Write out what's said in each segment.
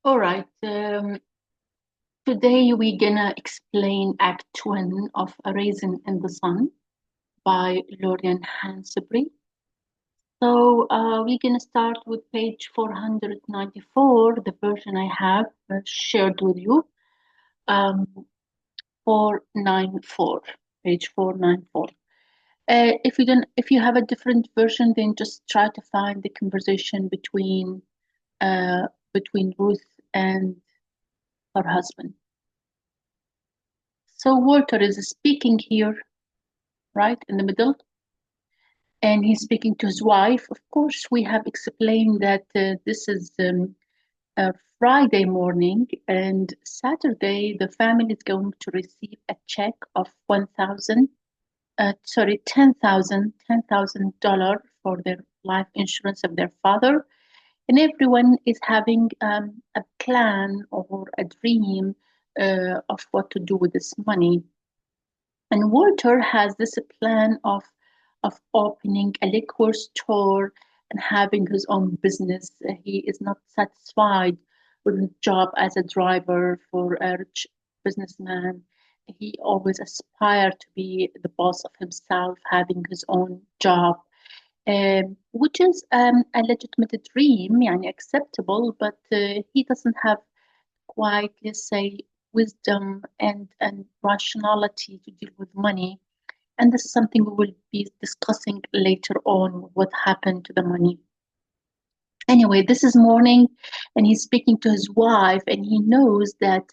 All right. Today we're gonna explain Act 1 of A Raisin in the Sun by Lorian Hansberry. So we're gonna start with page 494, the version I have shared with you. Um, 494, page 494. If you have a different version, then just try to find the conversation uh, between Ruth and her husband. So Walter is speaking here, right, in the middle, and he's speaking to his wife. Of course, we have explained that this is a Friday morning, and Saturday the family is going to receive a check of 1,000, sorry, $10,000 for their life insurance of their father, and everyone is having a plan or a dream of what to do with this money. And Walter has this plan of opening a liquor store and having his own business. He is not satisfied with his job as a driver for a rich businessman. He always aspired to be the boss of himself, having his own job, which is a legitimate dream, يعني acceptable, but he doesn't have quite, let's say, wisdom and rationality to deal with money. And this is something we will be discussing later on what happened to the money. Anyway, this is morning, and he's speaking to his wife, and he knows that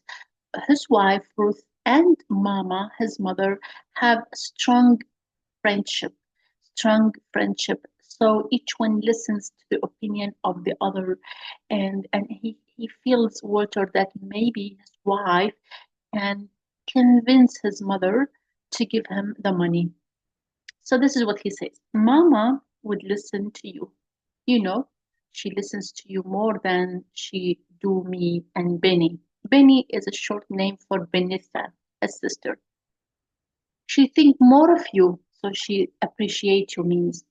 his wife, Ruth, and Mama, his mother, have a friendship, strong friendship. So each one listens to the opinion of the other, and he feels Walter that maybe his wife can convince his mother to give him the money. So this is what he says. Mama would listen to you. You know, she listens to you more than she do me and Benny. Benny is a short name for Benita, a sister. She think more of you, so she appreciate your means.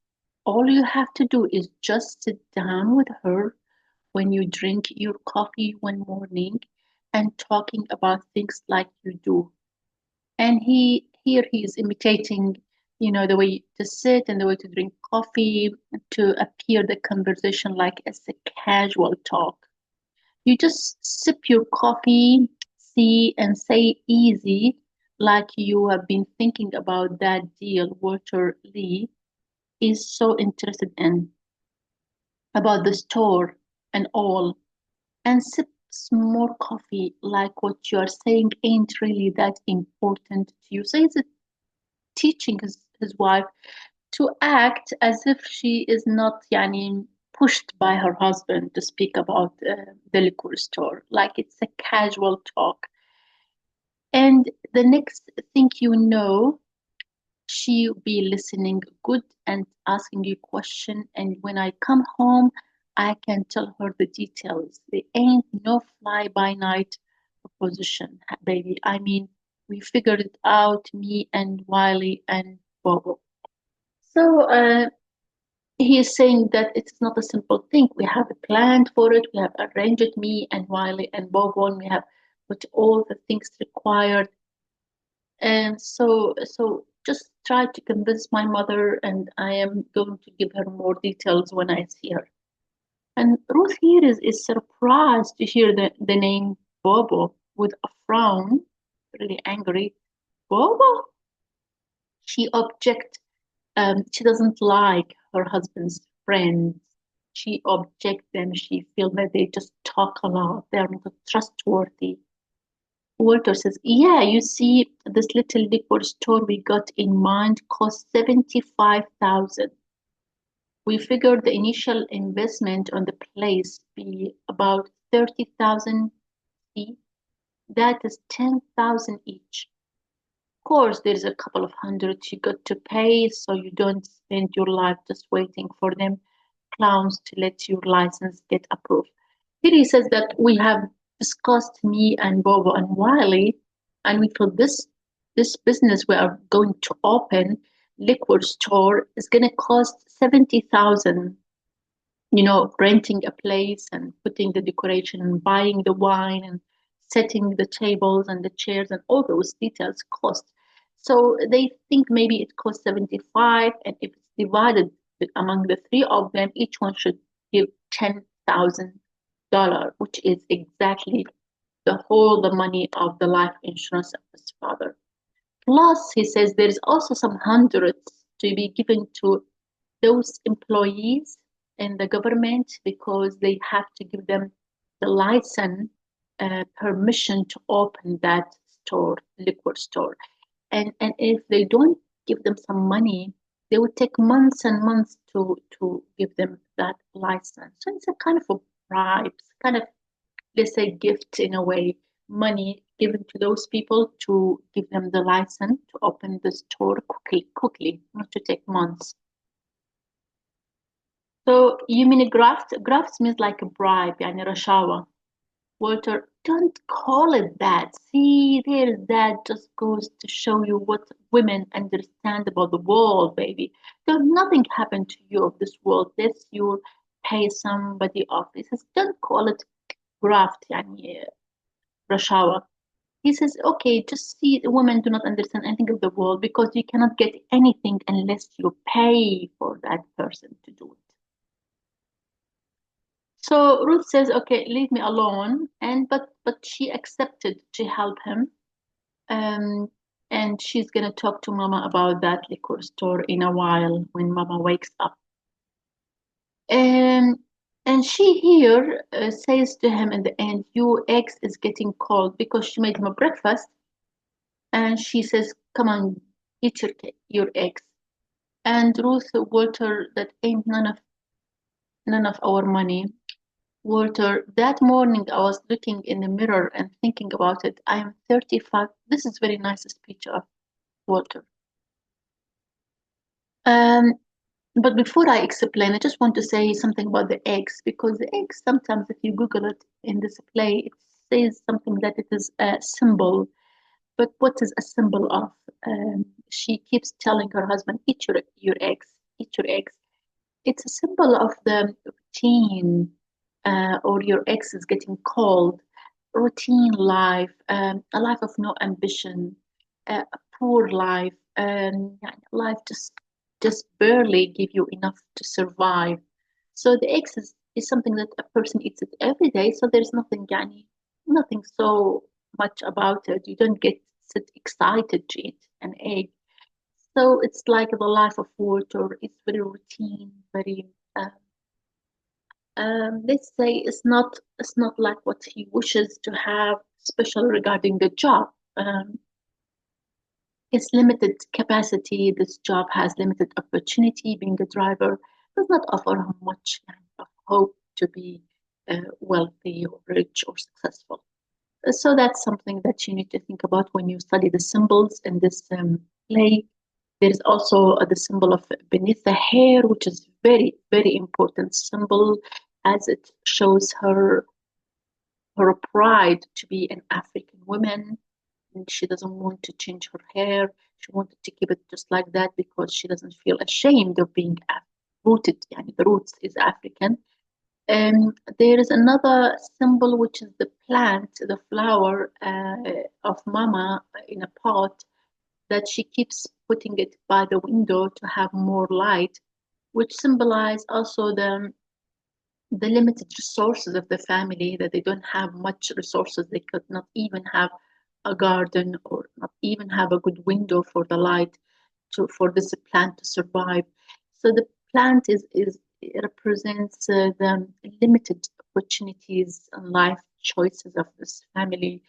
All you have to do is just sit down with her when you drink your coffee one morning and talking about things like you do. And he is imitating, the way to sit and the way to drink coffee to appear the conversation like it's a casual talk. You just sip your coffee, see and say easy, like you have been thinking about that deal Walter Lee is so interested in, about the store and all, and sip some more coffee like what you are saying ain't really that important to you. So he's teaching his wife to act as if she is not yani, pushed by her husband to speak about the liquor store, like it's a casual talk. And the next thing you know, she'll be listening good and asking you question. And when I come home, I can tell her the details. There ain't no fly by night proposition, baby. I mean, we figured it out, me and Wiley and Bobo. So he is saying that it's not a simple thing. We have planned for it. We have arranged it, me and Wiley and Bobo, and we have put all the things required. And so just try to convince my mother, and I am going to give her more details when I see her. And Ruth here is surprised to hear the name Bobo with a frown, really angry. Bobo? She object. She doesn't like her husband's friends. She object them. She feels that they just talk a lot. They are not trustworthy. Walter says, yeah, you see, this little liquor store we got in mind cost 75,000. We figured the initial investment on the place be about 30,000 each. That is 10,000 each. Of course, there's a couple of hundred you got to pay, so you don't spend your life just waiting for them clowns to let your license get approved. Here he says that we have discussed, me and Bobo and Wiley, and we thought this business we are going to open, liquor store, is gonna cost 70,000. renting a place and putting the decoration and buying the wine and setting the tables and the chairs and all those details cost. So they think maybe it costs 75, and if it's divided among the three of them, each one should give $10,000, which is exactly the money of the life insurance of his father. Plus, he says there's also some hundreds to be given to those employees in the government because they have to give them the license, permission to open that store, liquor store. And if they don't give them some money, they would take months and months to give them that license. So it's a kind of a bribe, it's kind of, let's say, gift in a way, money given to those people to give them the license to open the store quickly, not to take months. So you mean a graft? Graft means like a bribe, يعني رشاوى. Walter, don't call it that. See, there, that just goes to show you what women understand about the world, baby. There's nothing happened to you of this world. This you pay somebody off. He says, don't call it graft, يعني رشاوى. He says, okay, just see, the women do not understand anything of the world because you cannot get anything unless you pay for that person to do it. So Ruth says, okay, leave me alone. But she accepted to help him. Um, and she's gonna talk to Mama about that liquor store in a while when Mama wakes up. Um, and she here says to him in the end, your eggs is getting cold because she made him a breakfast. And she says, come on, eat your eggs. And Ruth, Walter, that ain't none of our money. Walter, that morning I was looking in the mirror and thinking about it. I am 35. This is very nice speech of Walter. Um, but before I explain, I just want to say something about the eggs because the eggs, sometimes if you Google it in this play, it says something that it is a symbol. But what is a symbol of? She keeps telling her husband, eat your eggs, eat your eggs. It's a symbol of the routine, or your ex is getting cold, routine life, a life of no ambition, a poor life, life just barely give you enough to survive. So the ex is something that a person eats it every day, so there's nothing, nothing so much about it. You don't get excited to eat an egg. So it's like the life of Walter. It's very routine, very let's say it's not like what he wishes to have, especially regarding the job. It's limited capacity. This job has limited opportunity. Being a driver does not offer him much kind of hope to be wealthy or rich or successful. So that's something that you need to think about when you study the symbols in this play. There is also the symbol of beneath the hair, which is very, very important symbol as it shows her pride to be an African woman. And she doesn't want to change her hair. She wanted to keep it just like that because she doesn't feel ashamed of being rooted. Yani the roots is African. There is another symbol, which is the plant, the flower of Mama in a pot that she keeps putting it by the window to have more light, which symbolize also the limited resources of the family, that they don't have much resources. They could not even have a garden or not even have a good window for the light for this plant to survive. So the plant is it represents the limited opportunities and life choices of this family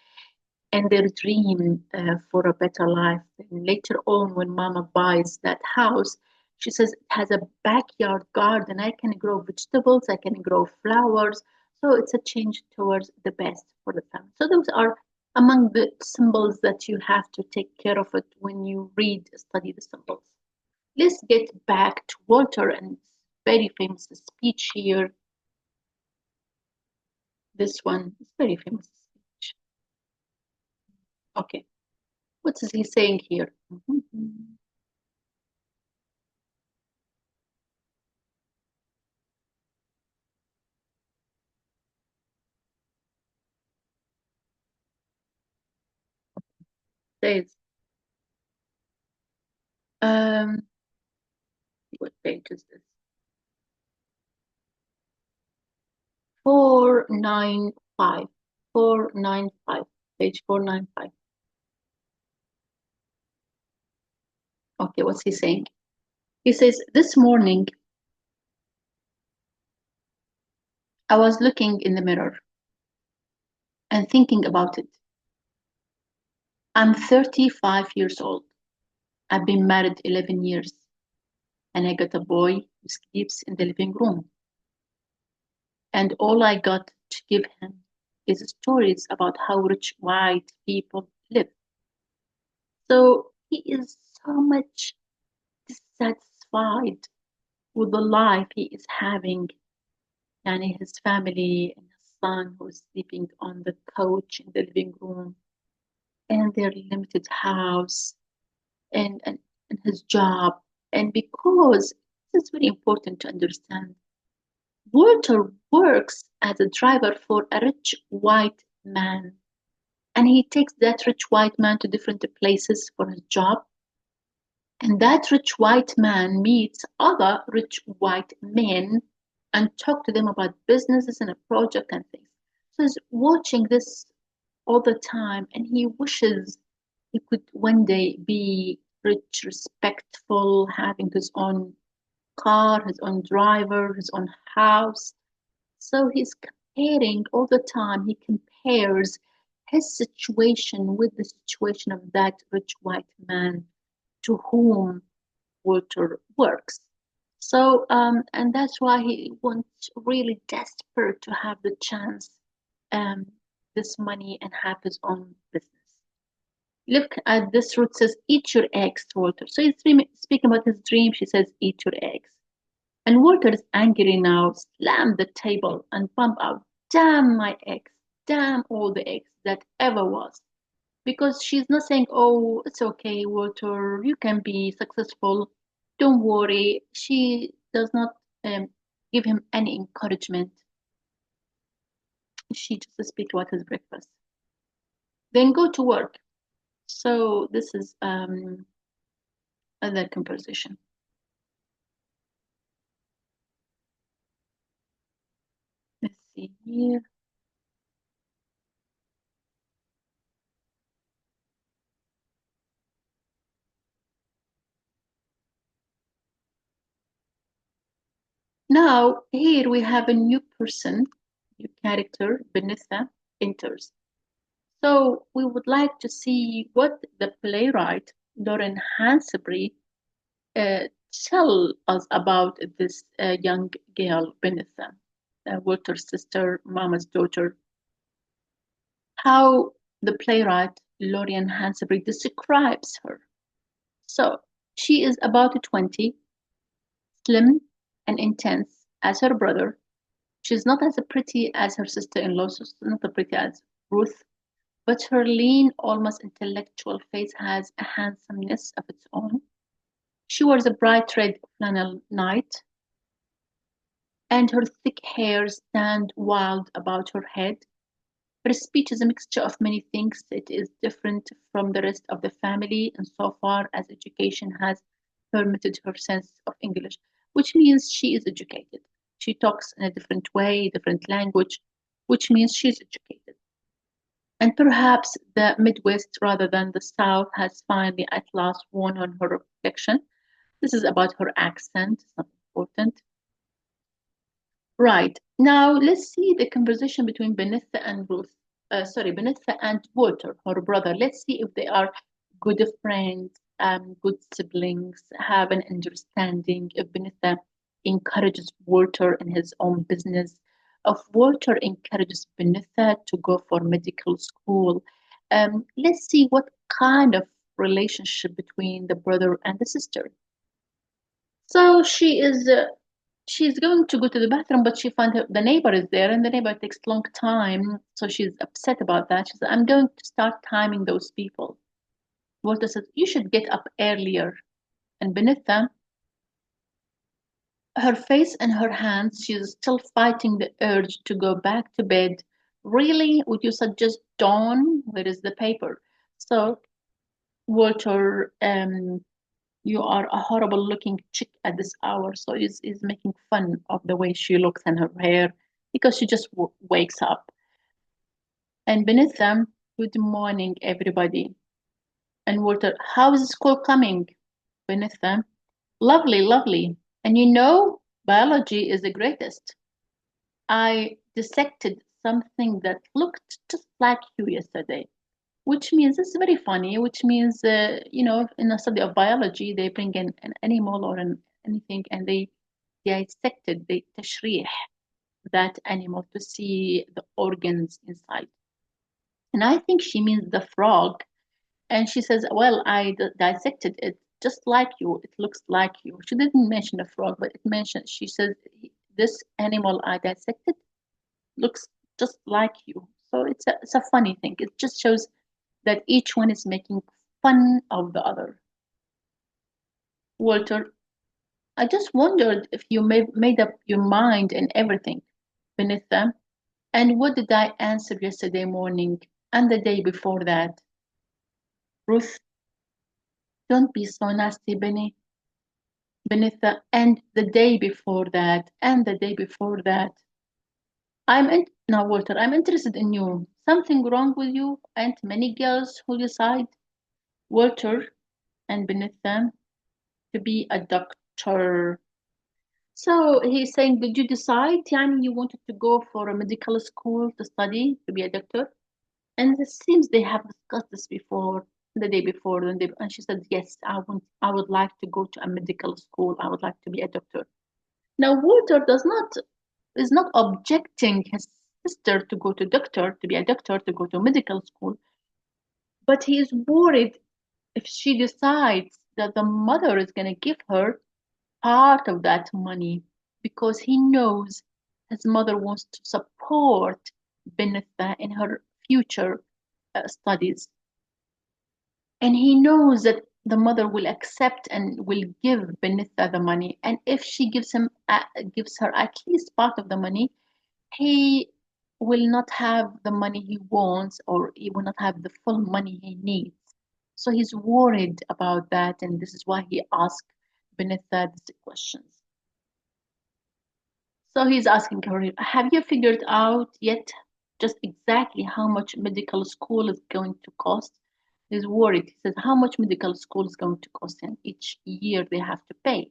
and their dream for a better life. And later on, when Mama buys that house, she says it has a backyard garden. I can grow vegetables, I can grow flowers. So it's a change towards the best for the family. So those are among the symbols that you have to take care of it when you study the symbols. Let's get back to Walter and his very famous speech here. This one is very famous speech. Okay. What is he saying here? Says, um, what page is this? 495. 495. Page 495. Okay, what's he saying? He says, this morning I was looking in the mirror and thinking about it. I'm 35 years old. I've been married 11 years, and I got a boy who sleeps in the living room. And all I got to give him is stories about how rich white people live. So he is so much dissatisfied with the life he is having, and his family and his son who is sleeping on the couch in the living room, and their limited house, and and his job. And because this is very important to understand, Walter works as a driver for a rich white man, and he takes that rich white man to different places for his job. And that rich white man meets other rich white men and talk to them about businesses and a project and things. So he's watching this all the time, and he wishes he could one day be rich, respectful, having his own car, his own driver, his own house. So he's comparing all the time. He compares his situation with the situation of that rich white man to whom Walter works. So, and that's why he wants really desperate to have the chance, um, this money and have his own business. Look at this root says, eat your eggs, Walter. So he's speaking about his dream. She says, eat your eggs. And Walter is angry now, slammed the table and pumped out, damn my eggs, damn all the eggs that ever was. Because she's not saying, oh, it's okay, Walter, you can be successful, don't worry. She does not um, give him any encouragement. She just speaks about his breakfast. Then go to work. So this is another composition. Let's see here. Now, here we have a new person, new character, Benitha enters. So we would like to see what the playwright, Lauren Hansberry, uh, tell us about this young girl, Benitha, Walter's sister, Mama's daughter, how the playwright, Lorian Hansberry, describes her. So she is about 20, slim and intense as her brother. She's not as pretty as her sister-in-law, so she's not as pretty as Ruth, but her lean, almost intellectual face has a handsomeness of its own. She wears a bright red flannel night, and her thick hair stand wild about her head. Her speech is a mixture of many things. It is different from the rest of the family insofar as education has permitted her sense of English, which means she is educated. She talks in a different way, different language, which means she's educated. And perhaps the Midwest rather than the South has finally at last won on her reflection. This is about her accent, it's not important. Right. Now let's see the conversation between Benitha and Ruth. Benitha and Walter, her brother. Let's see if they are good friends, good siblings, have an understanding. If Benitha encourages Walter in his own business, if Walter encourages Benitha to go for medical school. Let's see what kind of relationship between the brother and the sister. So she's going to go to the bathroom, but she finds the neighbor is there, and the neighbor takes a long time. So she's upset about that. She says, "I'm going to start timing those people." Walter says, "You should get up earlier." And Benitha, her face in her hands, she's still fighting the urge to go back to bed. Really, would you suggest dawn? Where is the paper? So Walter, you are a horrible looking chick at this hour. So he's making fun of the way she looks and her hair because she just wakes up. And beneath them, good morning, everybody. And Walter, how is school coming? Beneath them, lovely, lovely. And you know, biology is the greatest. I dissected something that looked just like you yesterday, which means it's very funny, which means, in a study of biology, they bring in an animal or anything and they dissected, they tashrih that animal to see the organs inside. And I think she means the frog. And she says, well, I dissected it just like you. It looks like you. She didn't mention the frog, but it mentioned, she says, this animal I dissected looks just like you. So it's a funny thing. It just shows that each one is making fun of the other. Walter, I just wondered if you made up your mind and everything beneath them. And what did I answer yesterday morning and the day before that? Ruth, don't be so nasty, Benny. Beneath the and the day before that and the day before that. Now, Walter, I'm interested in you. Something wrong with you? And many girls who decide, Walter, and beneath them, to be a doctor. So he's saying, did you decide, Yani, you wanted to go for a medical school to study to be a doctor? And it seems they have discussed this before, the day before, and she said, yes, I would like to go to a medical school. I would like to be a doctor. Now, Walter is not objecting his sister to go to doctor, to be a doctor, to go to medical school, but he is worried if she decides that the mother is going to give her part of that money because he knows his mother wants to support Benitha in her future studies. And he knows that the mother will accept and will give Benitha the money. And if she gives her at least part of the money, he will not have the money he wants, or he will not have the full money he needs. So he's worried about that, and this is why he asked Benitha these questions. So he's asking her, have you figured out yet just exactly how much medical school is going to cost? He's worried. He says, how much medical school is going to cost him each year they have to pay?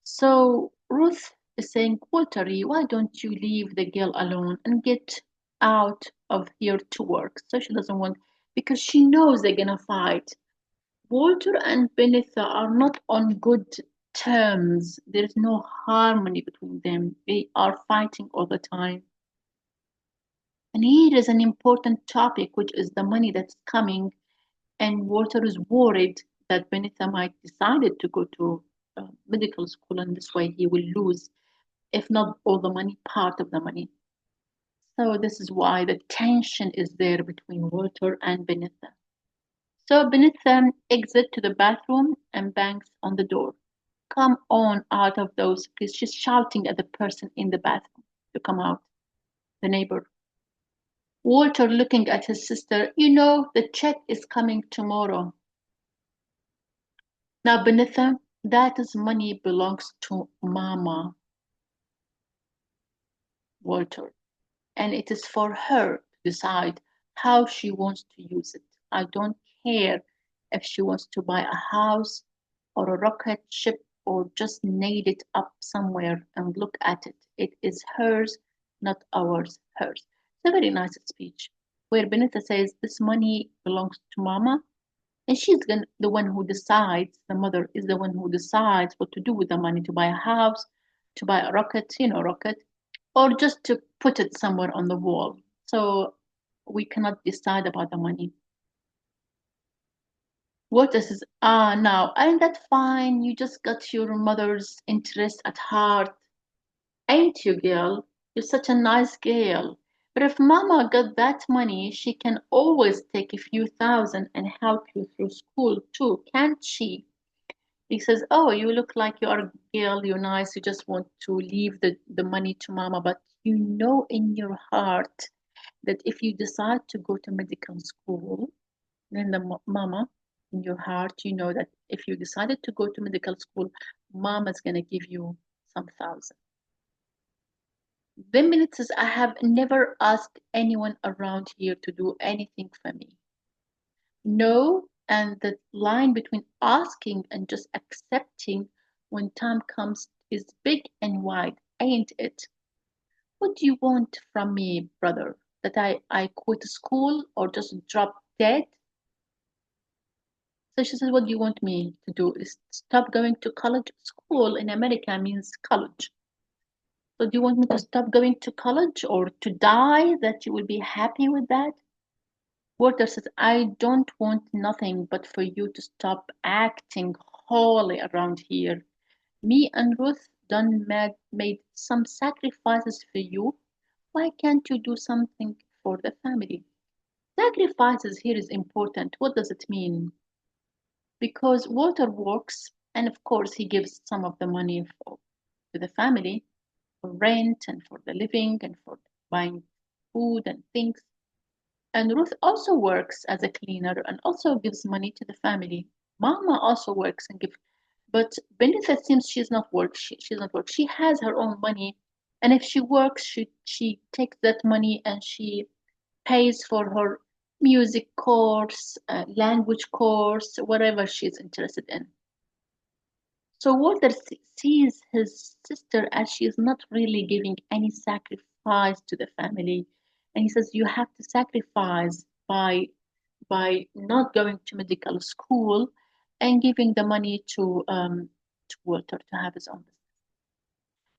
So Ruth is saying, Waltery, why don't you leave the girl alone and get out of here to work? So she doesn't want, because she knows they're gonna fight. Walter and Benitha are not on good terms. There's no harmony between them. They are fighting all the time. And here is an important topic, which is the money that's coming. And Walter is worried that Benitha might decided to go to medical school, and this way he will lose, if not all the money, part of the money. So this is why the tension is there between Walter and Benitha. So Benitha exits to the bathroom and bangs on the door. Come on out of those, please. She's shouting at the person in the bathroom to come out, the neighbor. Walter looking at his sister, you know, the check is coming tomorrow. Now, Benitha, that is money belongs to Mama, Walter, and it is for her to decide how she wants to use it. I don't care if she wants to buy a house or a rocket ship or just nail it up somewhere and look at it. It is hers, not ours, hers. It's a very nice speech where Benita says this money belongs to Mama, and the one who decides, the mother is the one who decides what to do with the money, to buy a house, to buy a rocket, rocket, or just to put it somewhere on the wall. So we cannot decide about the money. What is now? Ain't that fine? You just got your mother's interest at heart. Ain't you, girl? You're such a nice girl. But if Mama got that money, she can always take a few thousand and help you through school too, can't she? He says, oh, you look like you're a girl, you're nice, you just want to leave the money to Mama, but you know in your heart that if you decide to go to medical school, Then the mama, in your heart, you know that if you decided to go to medical school, mama's gonna give you some thousand. Then Minute says, I have never asked anyone around here to do anything for me. No, and the line between asking and just accepting when time comes is big and wide, ain't it? What do you want from me, brother? That I quit school or just drop dead? So she says, what do you want me to do? Is stop going to college? School in America means college. So do you want me to stop going to college or to die? That you will be happy with that? Walter says, I don't want nothing but for you to stop acting holy around here. Me and Ruth done made some sacrifices for you. Why can't you do something for the family? Sacrifices here is important. What does it mean? Because Walter works, and of course, he gives some of the money to the family for rent and for the living and for buying food and things. And Ruth also works as a cleaner and also gives money to the family. Mama also works and gives, but Benita seems she's not work. She's not work. She has her own money, and if she works, she takes that money and she pays for her music course, language course, whatever she's interested in. So Walter sees his sister as she is not really giving any sacrifice to the family, and he says you have to sacrifice by not going to medical school and giving the money to Walter to have his own business.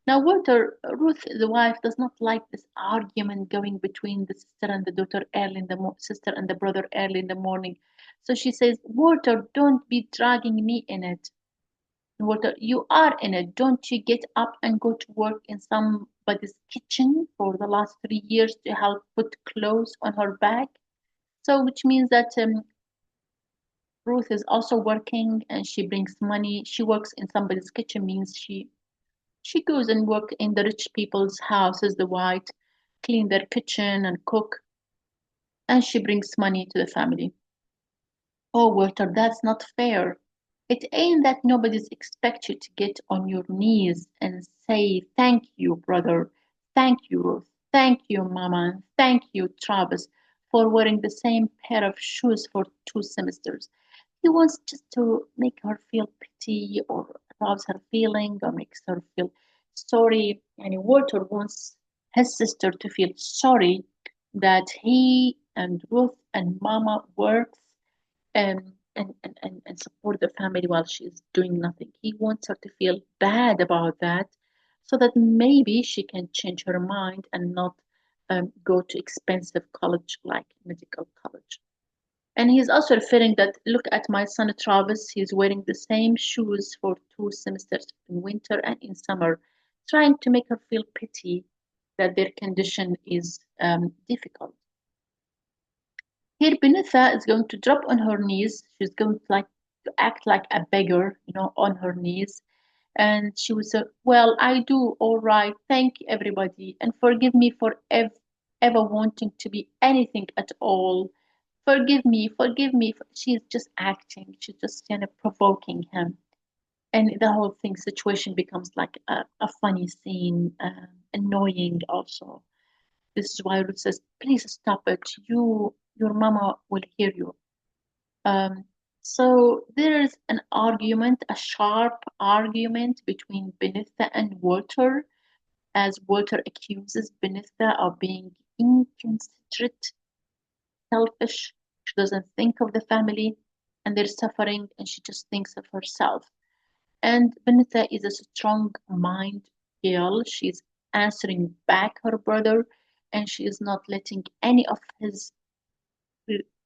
Now, Ruth, the wife, does not like this argument going between the sister and the daughter early in the sister and the brother early in the morning. So she says, Walter, don't be dragging me in it. Walter, you are in it. Don't you get up and go to work in somebody's kitchen for the last 3 years to help put clothes on her back? So, which means that Ruth is also working and she brings money. She works in somebody's kitchen means she goes and work in the rich people's houses, the white, clean their kitchen and cook, and she brings money to the family. Oh, Walter, that's not fair. It ain't that nobody's expect you to get on your knees and say, thank you, brother. Thank you, Ruth. Thank you, Mama. Thank you, Travis, for wearing the same pair of shoes for 2 semesters. He wants just to make her feel pity or arouse her feeling or makes her feel sorry. And Walter wants his sister to feel sorry that he and Ruth and Mama works and support the family while she's doing nothing. He wants her to feel bad about that so that maybe she can change her mind and not go to expensive college like medical college. And he's also referring that look at my son Travis, he's wearing the same shoes for 2 semesters in winter and in summer, trying to make her feel pity that their condition is difficult. Here, Benitha is going to drop on her knees. She's going to act like a beggar, on her knees. And she will say, well, I do all right. Thank everybody. And forgive me for ever wanting to be anything at all. Forgive me, forgive me. She's just acting. She's just kind of provoking him. And the whole thing situation becomes like a funny scene, annoying also. This is why Ruth says, please stop it. Your mama will hear you. Um, so there is an argument, a sharp argument between Benitha and Walter, as Walter accuses Benitha of being inconsiderate, selfish. She doesn't think of the family and their suffering, and she just thinks of herself. And Benitha is a strong mind girl. She's answering back her brother, and she is not letting any of his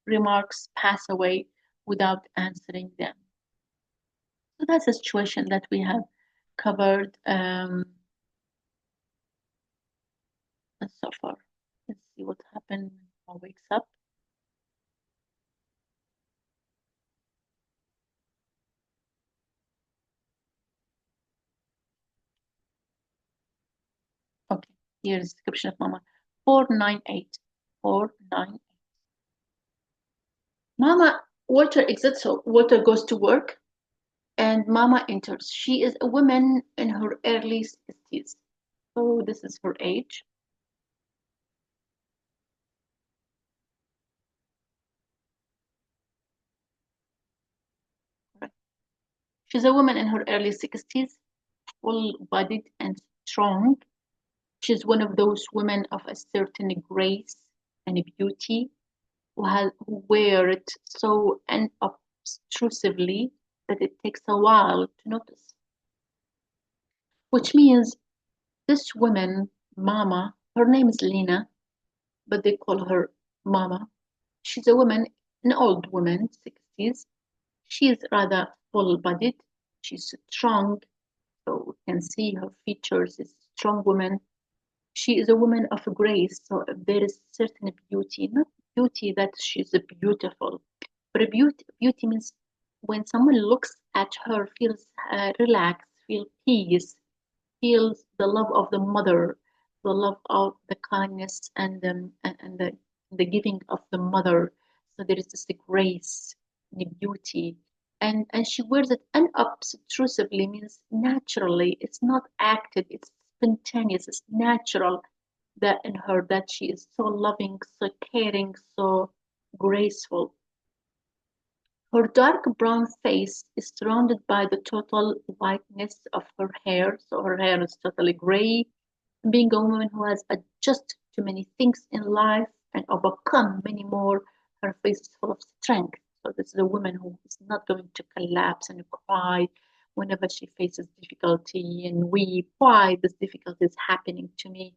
remarks pass away without answering them. So that's a situation that we have covered so far. Let's see what happened when I wakes up. Okay, here's the description of Mama. 498. 498. Mama, Walter exits, so Walter goes to work, and Mama enters. She is a woman in her early 60s. So this is her age. Right. She's a woman in her early 60s, full-bodied and strong. She's one of those women of a certain grace and beauty who wear it so unobtrusively that it takes a while to notice. Which means this woman, Mama, her name is Lena, but they call her Mama. She's a woman, an old woman, 60s. She is rather full-bodied. She's strong, so we can see her features. Is a strong woman. She is a woman of grace, so there is certain beauty, not beauty that she's beautiful, but a beauty means when someone looks at her, feels relaxed, feel peace, feels the love of the mother, the love of the kindness and the giving of the mother. So there is this grace and beauty. And she wears it unobtrusively, means naturally. It's not acted, it's spontaneous, it's natural that in her that she is so loving, so caring, so graceful. Her dark brown face is surrounded by the total whiteness of her hair, so her hair is totally gray. Being a woman who has adjusted to many things in life and overcome many more, her face is full of strength. So this is a woman who is not going to collapse and cry whenever she faces difficulty and weep. Why this difficulty is happening to me?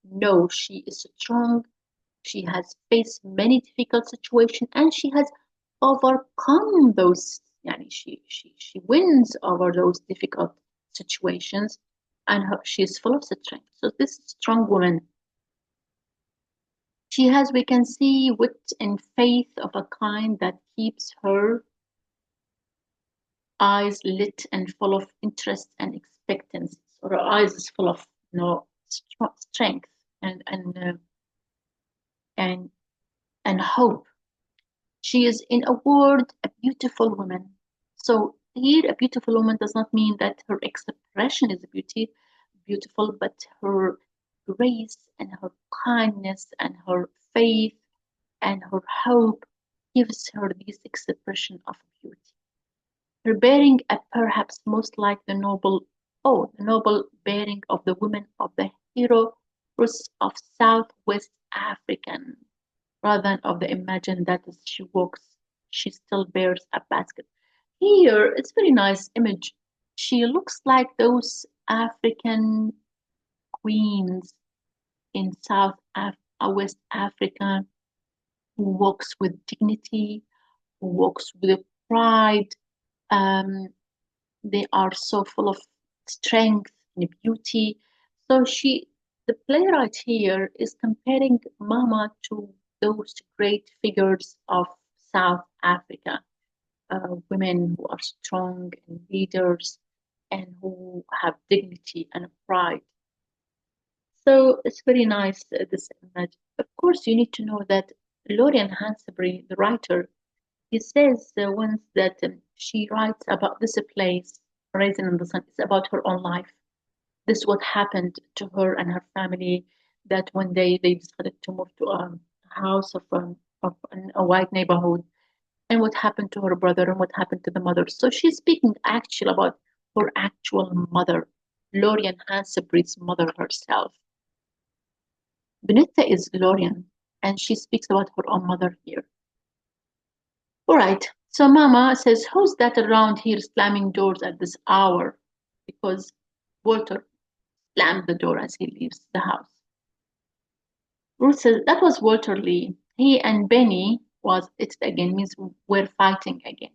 No, she is strong. She has faced many difficult situations and she has overcome those. Yani she wins over those difficult situations and she is full of strength. So this strong woman, she has, we can see, wit and faith of a kind that keeps her eyes lit and full of interest and expectancy. So her eyes is full of, strength and and hope. She is, in a word, a beautiful woman. So here, a beautiful woman does not mean that her expression is beautiful, but her grace and her kindness and her faith and her hope gives her this expression of beauty. Her bearing perhaps most like the noble bearing of the women of the hero of Southwest African, rather than of the imagine that as she walks, she still bears a basket. Here, it's very nice image. She looks like those African queens in West Africa who walks with dignity, who walks with pride. Um, they are so full of strength and beauty. So the playwright here is comparing Mama to those great figures of South Africa, women who are strong and leaders and who have dignity and pride. So it's very nice, this image. Of course, you need to know that Lorian Hansberry, the writer, he says once that she writes about this place, Raisin in the Sun. It's about her own life. This is what happened to her and her family. That one day they decided to move to a house of a white neighborhood, and what happened to her brother and what happened to the mother. So she's speaking actually about her actual mother, Lorian Hansberry's mother herself. Benita is Lorian, and she speaks about her own mother here. All right. So Mama says, who's that around here slamming doors at this hour? Because Walter slammed the door as he leaves the house. Ruth says, that was Walter Lee. He and Benny was it again, means we're fighting again.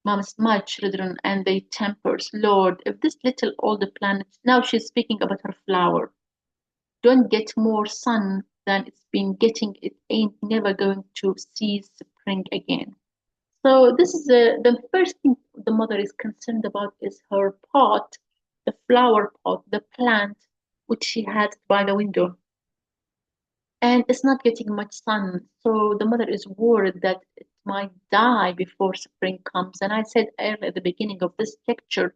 Mom's my children and they tempers. Lord, if this little old planet, now she's speaking about her flower, don't get more sun than it's been getting, it ain't never going to see spring again. So this is the first thing the mother is concerned about is her pot, the flower pot, the plant, which she had by the window. And it's not getting much sun. So the mother is worried that might die before spring comes. And I said earlier at the beginning of this lecture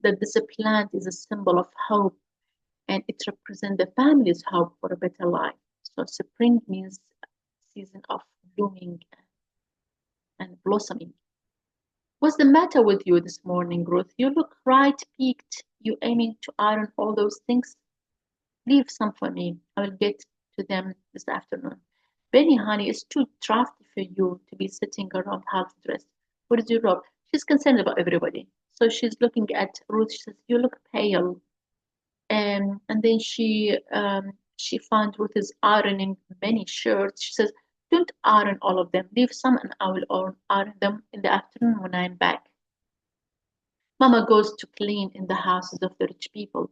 that this plant is a symbol of hope and it represents the family's hope for a better life. So spring means season of blooming and blossoming. What's the matter with you this morning, Ruth? You look right peaked. You aiming to iron all those things? Leave some for me. I will get to them this afternoon. Benny, honey, it's too drafty for you to be sitting around half dressed. What is your robe? She's concerned about everybody. So she's looking at Ruth. She says, "You look pale." And then she found Ruth is ironing many shirts. She says, "Don't iron all of them. Leave some, and I will iron them in the afternoon when I'm back." Mama goes to clean in the houses of the rich people.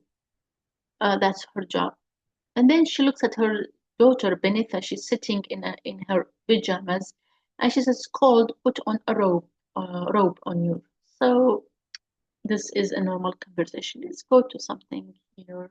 That's her job. And then she looks at her daughter Benita. She's sitting in her pajamas, and she says, "Cold, put on a robe on you." So this is a normal conversation. Let's go to something here.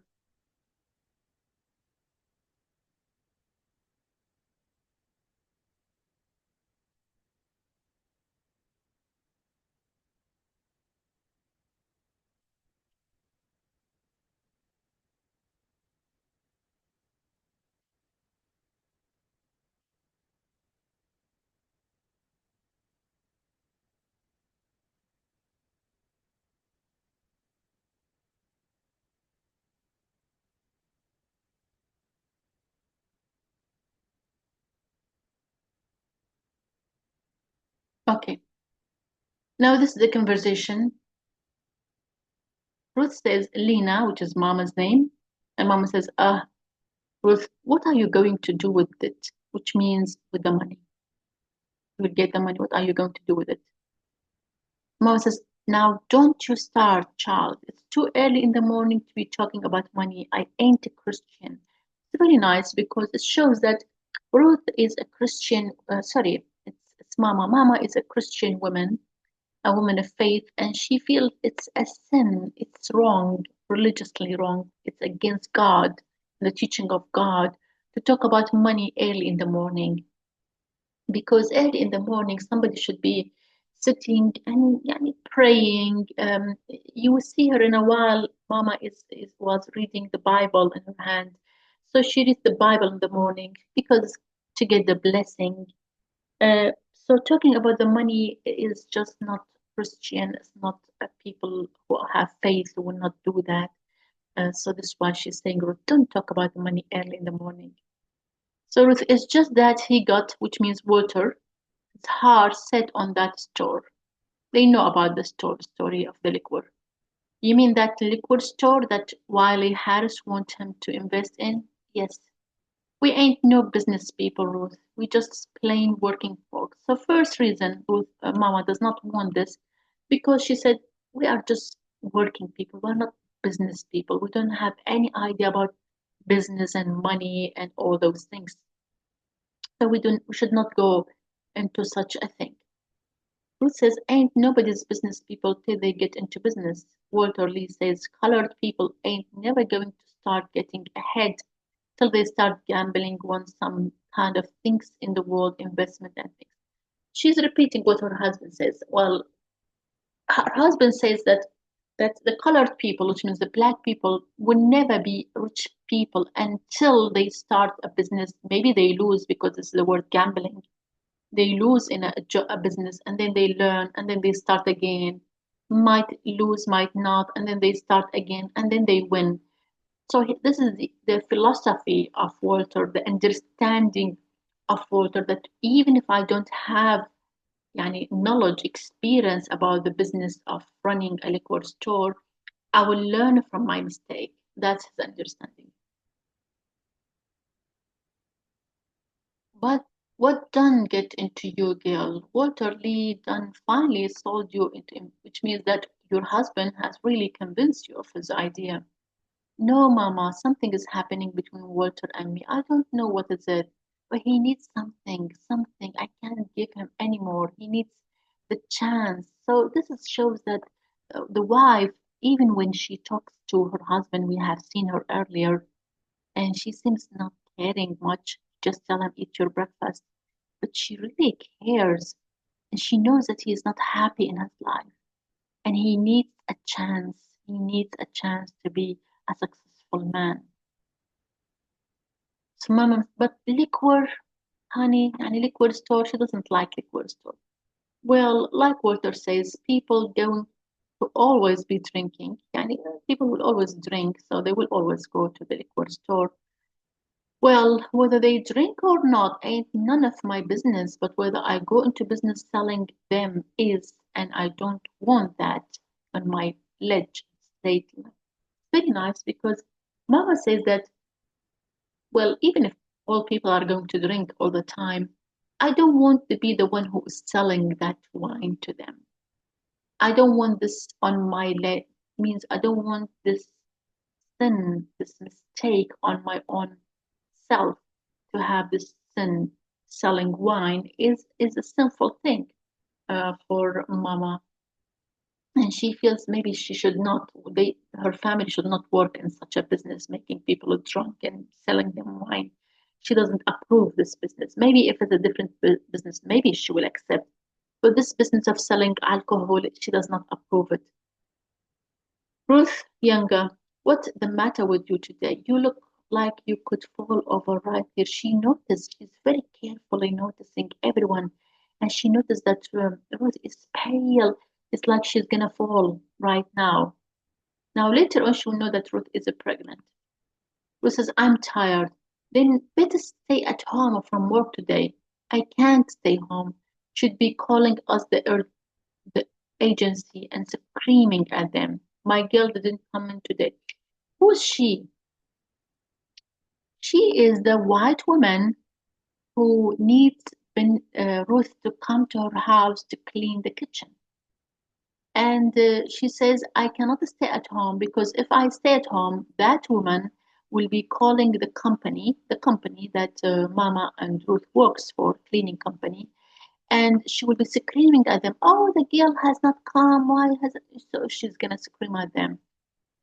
Okay. Now this is the conversation. Ruth says Lena, which is Mama's name, and Mama says, Ruth, what are you going to do with it?" Which means with the money. You will get the money. What are you going to do with it? Mama says, "Now don't you start, child. It's too early in the morning to be talking about money. I ain't a Christian." It's very nice because it shows that Ruth is a Christian. Sorry, it's Mama. Mama is a Christian woman, a woman of faith, and she feels it's a sin. It's wrong, religiously wrong. It's against God, the teaching of God, to talk about money early in the morning, because early in the morning somebody should be sitting and yani, praying. You will see her in a while. Mama was reading the Bible in her hand, so she reads the Bible in the morning because to get the blessing. So talking about the money is just not Christian. It's not people who have faith who will not do that. So this is why she's saying, "Ruth, don't talk about the money early in the morning." So Ruth, it's just that he got, which means water, his heart set on that store. They know about the story of the liquor. You mean that liquor store that Wiley Harris wants him to invest in? Yes. We ain't no business people, Ruth. We just plain working folks. So first reason Ruth, Mama does not want this, because she said we are just working people. We're not business people. We don't have any idea about business and money and all those things. So we should not go into such a thing. Ruth says, "Ain't nobody's business people till they get into business." Walter Lee says, "Colored people ain't never going to start getting ahead till they start gambling on some kind of things in the world, investment and things." She's repeating what her husband says. Well, her husband says that the colored people, which means the black people, will never be rich people until they start a business. Maybe they lose because it's the word gambling. They lose in a business and then they learn and then they start again. Might lose, might not, and then they start again and then they win. So this is the philosophy of Walter, the understanding of Walter, that even if I don't have knowledge, experience about the business of running a liquor store, I will learn from my mistake. That's his understanding. But what done get into you, girl? Walter Lee done finally sold you into him, which means that your husband has really convinced you of his idea. No, Mama, something is happening between Walter and me. I don't know what is it, but he needs something. I can't give him anymore. He needs the chance. So shows that the wife, even when she talks to her husband, we have seen her earlier, and she seems not caring much. Just tell him, eat your breakfast. But she really cares. and she knows that he is not happy in his life, and he needs a chance. He needs a chance to be a successful man. So mama, but liquor, honey, and liquor store, she doesn't like liquor store. Well, like Walter says, people going to always be drinking. Yani, people will always drink, so they will always go to the liquor store. Well, whether they drink or not ain't none of my business, but whether I go into business selling them is, and I don't want that on my ledge statement. Very nice because Mama says that, well, even if all people are going to drink all the time, I don't want to be the one who is selling that wine to them. I don't want this on my leg, means I don't want this sin, this mistake on my own self to have this sin. Selling wine is a sinful thing for Mama, and she feels maybe she should not. Her family should not work in such a business, making people drunk and selling them wine. She doesn't approve this business. Maybe if it's a different business, maybe she will accept. But this business of selling alcohol, she does not approve it. Ruth Younger, what's the matter with you today? You look like you could fall over right here. She noticed, she's very carefully noticing everyone. And she noticed that Ruth is pale. It's like she's gonna fall right now. Now, later on, she'll know that Ruth is pregnant. Ruth says, I'm tired. Then better stay at home from work today. I can't stay home. Should be calling us the agency and screaming at them. My girl didn't come in today. Who's she? She is the white woman who needs Ruth to come to her house to clean the kitchen. And she says, I cannot stay at home because if I stay at home, that woman will be calling the company that Mama and Ruth works for, cleaning company, and she will be screaming at them, oh, the girl has not come, why has it? So she's gonna scream at them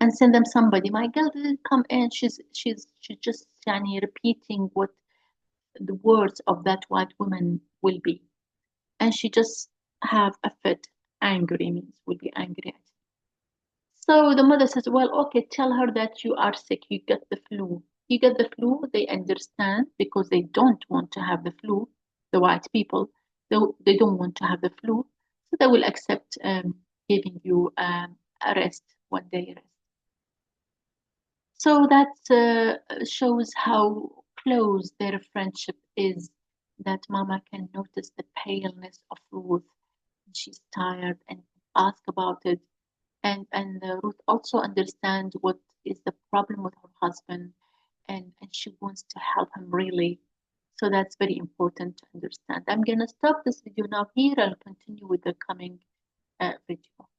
and send them somebody. My girl didn't come in. She's just yani, repeating what the words of that white woman will be, and she just have a fit. Angry means will be angry. So the mother says, well, okay, tell her that you are sick. You get the flu. You get the flu. They understand because they don't want to have the flu. The white people, they don't want to have the flu, so they will accept giving you a rest, 1 day rest. So that shows how close their friendship is, that Mama can notice the paleness of Ruth. She's tired and ask about it. And Ruth also understands what is the problem with her husband, and she wants to help him really. So that's very important to understand. I'm going to stop this video now here. I'll continue with the coming video.